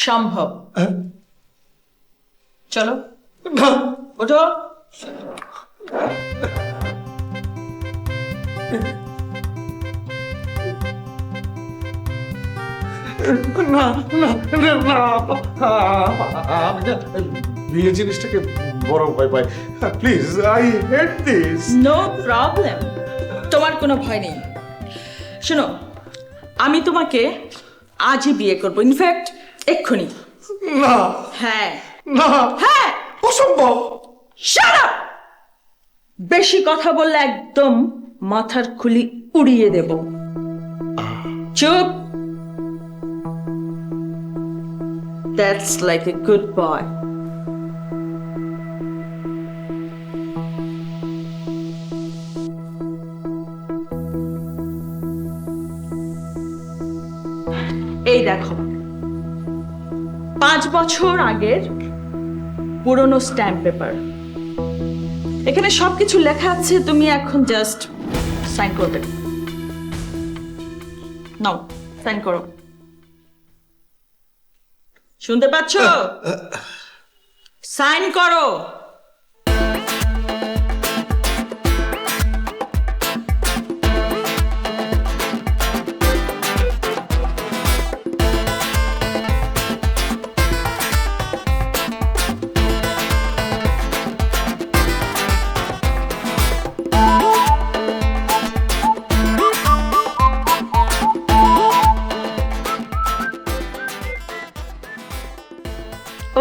সম্ভব। হ্যাঁ? চলো, না ওঠো। না না না, আমি না বিয়ে জিনিসটাকে বড় ভয় পাই। Please, I hate this. No problem, তোমার কোনো ভয় নেই। শোনো, আমি তোমাকে আজই বিয়ে করব, ইনফ্যাক্ট এক্ষুনি। না হ্যাঁ না, হ্যাঁ, অসম্ভব। Shut up! বেশি কথা বললে একদম মাথার খুলি উড়িয়ে দেব। চুপ। That's like a good boy. এই দেখো, 5 বছর আগের পুরনো স্ট্যাম্প পেপার। এখানে সবকিছু লেখা আছে, তুমি এখন জাস্ট সাইন করবে। নাও, সাইন করো। শুনতে পাচ্ছ? সাইন করো।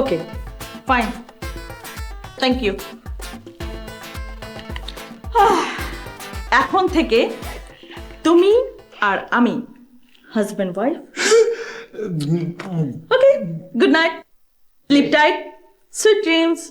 Okay, fine, thank you. এখন থেকে তুমি আর আমি husband wife. Okay, good night, sleep tight, sweet dreams.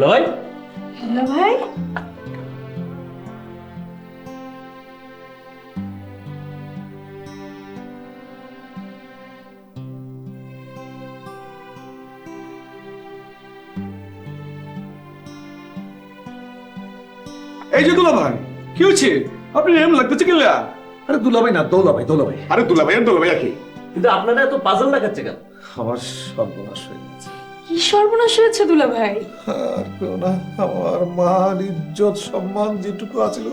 লয়, হ্যালো ভাই। এই যে দুলা ভাই, কি হচ্ছে? আপনি এম লাগতেছে কি? আরে দুলাভাই না, দৌলাভাই, দৌলাভাই। আরে দুলা ভাই আর দুলা ভাই আর কি? কিন্তু আপনারা এত পাজল দেখাচ্ছে কেন? আমার সর্বনাশ হয়ে গেছে। কি সর্বনাশ হয়েছে দুলা ভাই? আর কেউ না, আমার মান, ইজ্জত, সম্মান যেটুকু আছিল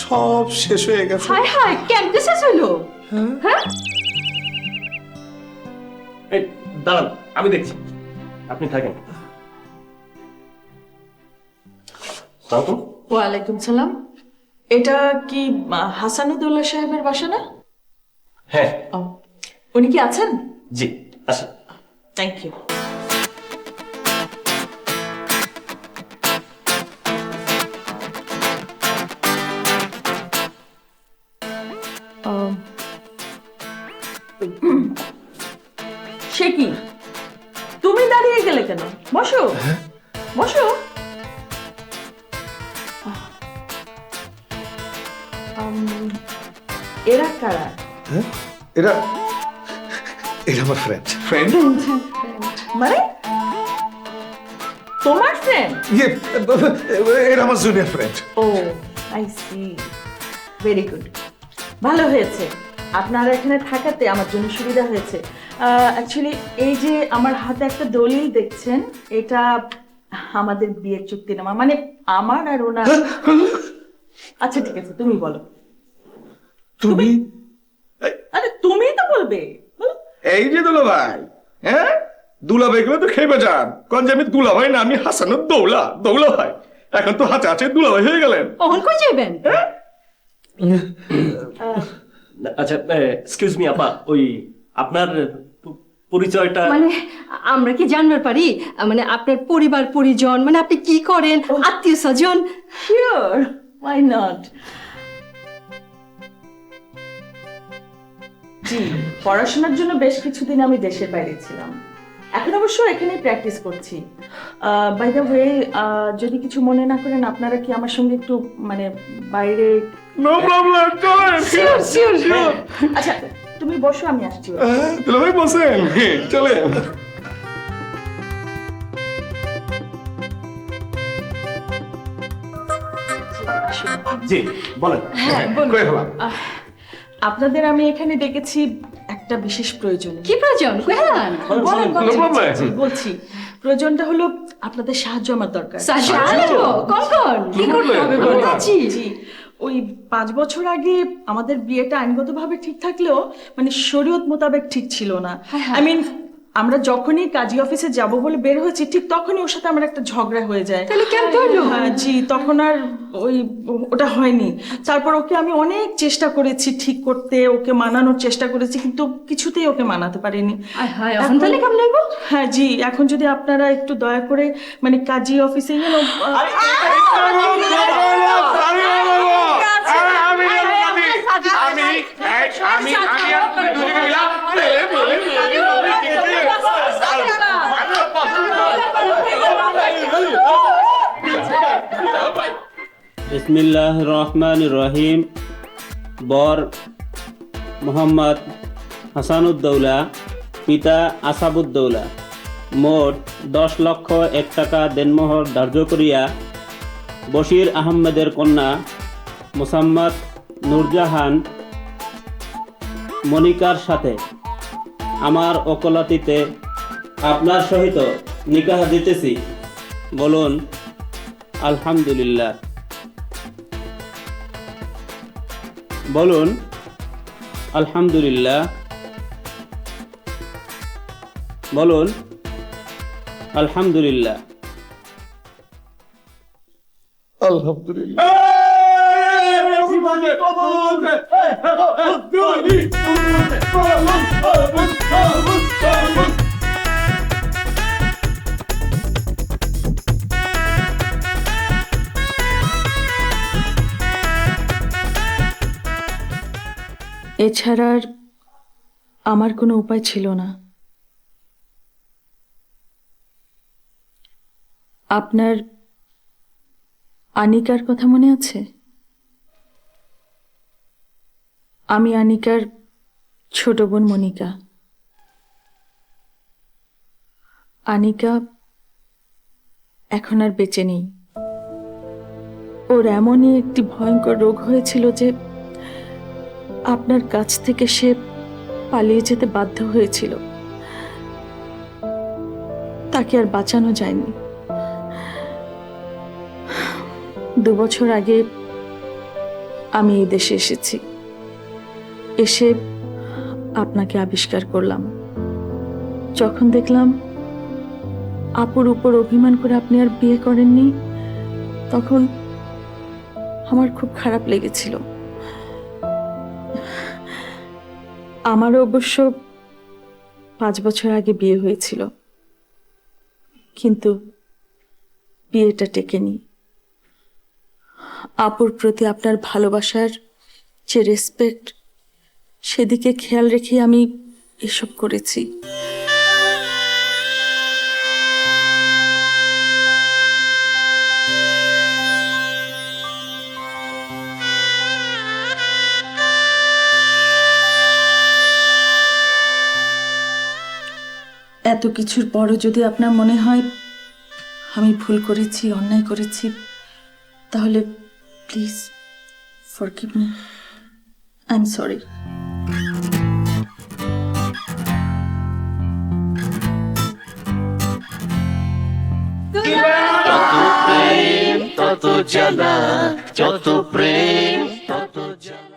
সব শেষ হয়ে গেছে। হায় হায়, কেমনে শেষ হলো? হ্যাঁ, এই দাঁড়ান, আমি দেখছি, আপনি থাকেন। সালাম। ওয়ালাইকুম সালাম। এটা কি হাসানুদ্দৌলা সাহেবের বাসা না? হ্যাঁ। ও, উনি কি আছেন? জি, আসেন। Thank you. সে কি, তুমি দাঁড়িয়ে গেলে কেন? বসো বসো। এরা কারা? এটা এটা আমার ফ্রেন্ড ফ্রেন্ড মানে তোমার ফ্রেন্ড? এটা আমার junior friend. Oh I see, very good, ভালো হয়েছে আপনারা এখানে থাকাতে আমার জন্য সুবিধা হয়েছে। অ্যাকচুয়ালি এই যে আমার হাতে একটা দলিল দেখছেন, এটা আমাদের বিয়ের চুক্তিনামা, মানে আমার আর ওনার। আচ্ছা ঠিক আছে, তুমি বলো। তুমি আরে তুমিই তো বলবে, বলো। এই যে দুলাভাই, হ্যাঁ দুলাভাই গুলো তো খেয়ে যান, কারণ যে আমি দুলাভাই না, আমি হাসানুর দৌলা, দৌলা ভাই। এখন তো হাতে আছে দুলাভাই হয়ে গেলেন। কখন কই যাবেন? আচ্ছা এক্সকিউজ মি আপা, ওই আপনার পরিচয়টা মানে আমরা কি জানবার পারি, মানে আপনার পরিবার পরিজন, মানে আপনি কি করেন, আত্মীয় স্বজন? Sure, why not. জি, পড়াশোনার জন্য বেশ কিছুদিন আমি দেশের বাইরে ছিলাম, এখন অবশ্য এখানে প্র্যাকটিস করছি। বাই দ্য ওয়ে, যদি কিছু মনে না করেন, আপনারা কি আমার সঙ্গে একটু মানে বাইরে? নো প্রবলেম, চলেন। Sure sure sure. আচ্ছা তুমি বসো, আমি আসছি। দুলাভাই বসেন, চলেন। জি বলেন। হ্যাঁ বলুন। কই হলাম? আপনাদের আমি এখানে ডেকেছি একটা বিশেষ প্রয়োজন। কি প্রয়োজন? কইলাম বলেন, No problem. বলছি প্রয়োজনটা হলো আপনাদের সাহায্য আমার দরকার। সাহায্য কখন কি করতে হবে বলুন? জি, ওই 5 বছর আগে আমাদের বিয়েটা আইনগতভাবে ঠিক থাকলেও মানে শরীয়ত মোতাবেক ঠিক ছিল না। আই মিন, আমরা যখনই কাজী অফিসে যাব বলে বের হয়েছি, ঠিক তখনই ওর সাথে আমার একটা ঝগড়া হয়ে যায়। তাহলে কেমন হলো? জি, তখন আর ওটা হয়নি। তারপর ওকে আমি অনেক চেষ্টা করেছি ঠিক করতে, ওকে মানানোর চেষ্টা করেছি, কিন্তু কিছুতেই ওকে মানাতে পারিনি। এখন তাহলে কেমন লাগবে? হ্যাঁ জি, এখন যদি আপনারা একটু দয়া করে মানে কাজী অফিসে বিসমিল্লাহ রহমান রহিম। বর মোহাম্মদ হাসানুদ্দৌলা, পিতা আসাবুদ্দৌলা। মোট 10,01,000 টাকা দেনমোহর ধার্য করিয়া বশির আহমেদের কন্যা মোসাম্মদ নূরজাহান মনিকার সাথে আমার ওকালতিতে আপনার সহিত নিকাহ দিতেছি। বলুন আলহামদুলিল্লাহ। বলুন আলহামদুলিল্লাহ। বলুন আলহামদুলিল্লাহ। আলহামদুলিল্লাহ। এছাড়া আর আমার কোনো উপায় ছিল না। আপনার আনিকার কথা মনে আছে? আমি আনিকার ছোট বোন মনিকা। আনিকা এখন আর বেঁচে নেই। ওর এমনই একটি ভয়ঙ্কর রোগ হয়েছিল যে আপনার কাছ থেকে সে পালিয়ে যেতে বাধ্য হয়েছিল। তাকে আর বাঁচানো যায়নি। 2 বছর আগে আমি এই দেশে এসেছি। এসে আপনাকে আবিষ্কার করলাম। যখন দেখলাম আপুর উপর অভিমান করে আপনি আর বিয়ে করেননি, তখন আমার খুব খারাপ লেগেছিল। আমারও অবশ্য 5 বছর আগে বিয়ে হয়েছিল, কিন্তু বিয়েটা টেকেনি। আপুর প্রতি আপনার ভালোবাসার যে রেসপেক্ট, সেদিকে খেয়াল রেখে আমি এসব করেছি। এত কিছুর পরও যদি আপনার মনে হয় আমি ভুল করেছি, অন্যায় করেছি, তাহলে please forgive me. I am sorry. তত জানা, যত প্রেম তত জানা।